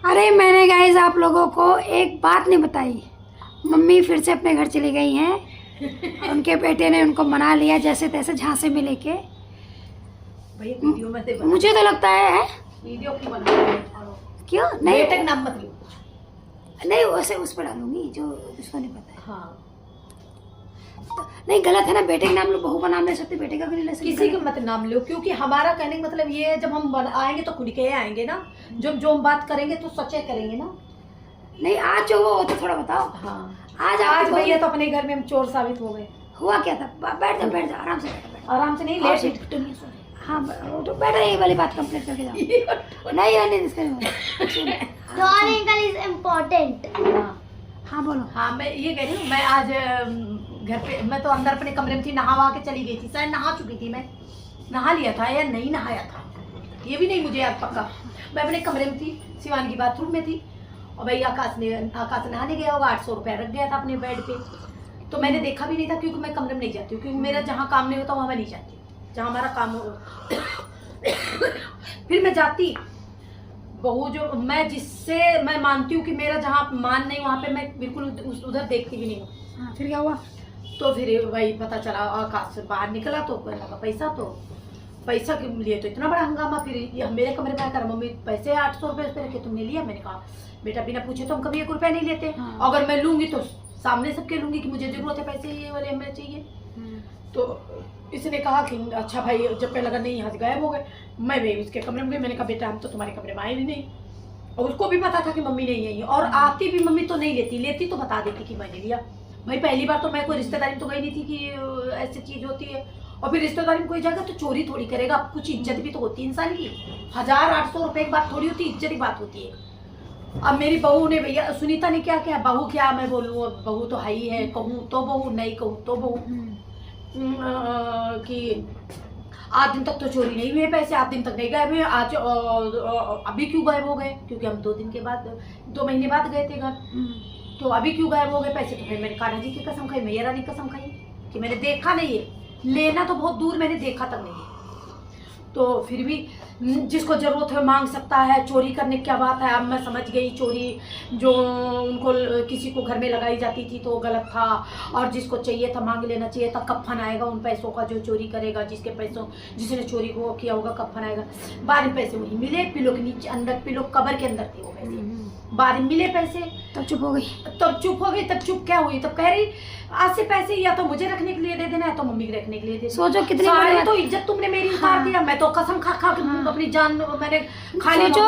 अरे मैंने गाइस आप लोगों को एक बात नहीं बताई। मम्मी फिर से अपने घर चली गई हैं। उनके बेटे ने उनको मना लिया जैसे तैसे झांसे में लेके। भैया वीडियो में से मुझे तो लगता है वीडियो क्यों बना रहे हो? क्यों नहीं बेटे का नाम मत लो। नहीं वैसे उस पर डालूंगी जो उसको नहीं पता है। हाँ, तो, नहीं गलत है ना, बेटे के नाम लो, बहू का नाम ले सकते, बेटे का क्यों नहीं ले सकते? किसी का मत नाम लो, क्योंकि हमारा कहने का मतलब ये है जब हम आएंगे तो खुद के आएंगे ना। जो हम बात करेंगे तो सच्चे करेंगे ना। नहीं आज जो हुआ वो तो थोड़ा बताओ। हाँ, आज भैया तो अपने घर में हम चोर साबित हो गए। हुआ क्या था? बैठ जाओ आराम से बैठो। आराम से नहीं, और लेट हाँ वो तो बैठो, ये वाली बात कंप्लीट करके जाओ। नहीं Drawing is important. हाँ बोलो। हाँ, मैं ये कह रही हूँ, मैं आज घर पे, मैं तो अंदर अपने कमरे में थी, नहा वहा के चली गई थी। शायद नहा चुकी थी, मैं नहा लिया था या नहीं नहाया था ये भी नहीं मुझे याद पक्का। मैं अपने कमरे में थी, शिवानी की बाथरूम में थी, और भाई आकाश नहाने गया होगा, 800 रुपया रख गया था अपने बेड पे। तो मैंने देखा भी नहीं था, क्योंकि मैं कमरे में नहीं जाती हूँ, क्योंकि मेरा जहाँ काम नहीं होता वहाँ मैं नहीं जाती, जहाँ हमारा काम हो। फिर मैं जाती, बहू जो मैं जिससे मैं मानती हूँ कि मेरा जहाँ मान नहीं वहाँ पे मैं बिल्कुल उधर देखती भी नहीं हूँ। हाँ फिर क्या हुआ? तो फिर वही पता चला, आकाश से बाहर निकला तो लगा पैसा के लिए तो इतना बड़ा हंगामा। फिर ये मेरे कमरे में आकर मम्मी पैसे 800 रुपये उस पर रखे, तुमने लिया? मैंने कहा बेटा बिना पूछे तो हम कभी 1 रुपया नहीं लेते। हाँ। अगर मैं लूंगी तो सामने सबके लूंगी कि मुझे जरूरत है पैसे, ये वाले हमें चाहिए। तो इसने कहा कि अच्छा भाई, जब पे लगा नहीं यहाँ से गायब हो गए, मैं भी उसके कमरे में गई। मैंने कहा बेटा हम तो तुम्हारे कमरे में आए भी नहीं, और उसको भी पता था कि मम्मी नहीं आई है, और आती भी मम्मी तो नहीं लेती तो बता देती कि मैंने लिया। भाई पहली बार तो मैं कोई रिश्तेदारी में तो गई नहीं थी कि ऐसी चीज होती है, और फिर रिश्तेदारी में कोई जाएगा तो चोरी थोड़ी करेगा, कुछ इज्जत भी तो होती है इंसान की। 1000-800 रुपए की बात थोड़ी होती, इज्जत की बात होती है। अब मेरी बहू ने, भैया सुनीता ने क्या किया, बहू क्या मैं बोलूँ, बहू तो हाई है, कहूँ तो बहू, नहीं कहूँ तो बहू, कि 8 दिन तक तो चोरी नहीं हुए पैसे, 8 दिन तक नहीं गायब हुए। आज अभी क्यों गायब हो गए? क्योंकि हम 2 महीने बाद गए थे घर, तो अभी क्यों गायब हो गए पैसे? तो फिर मैंने कान्हा जी की कसम खाई, मैया रानी की कसम खाई कि मैंने देखा नहीं है, लेना तो बहुत दूर, मैंने देखा तक नहीं है। तो फिर भी जिसको जरूरत है मांग सकता है, चोरी करने की क्या बात है। अब मैं समझ गई, चोरी जो उनको किसी को घर में लगाई जाती थी तो वो गलत था, और जिसको चाहिए था मांग लेना चाहिए था। कफन आएगा उन पैसों का जो चोरी करेगा, जिसके पैसों जिसने चोरी को किया होगा कफन आएगा। बाद में पैसे वही मिले, पिलो के नीचे अंदर, पिलो कबर के अंदर थे वो पैसे, बाद में मिले पैसे। तब चुप हो गई। तब चुप क्या हुई? तब कह रही आज से पैसे या तो मुझे रखने के लिए दे देना, या तो मम्मी के रखने के लिए दे देना। सोचो कितनी सारी बड़ी तो इज्जत तुमने मेरी उतार दिया। मैं तो कसम खा खा के अपनी जान मैंने खा ली। सोचो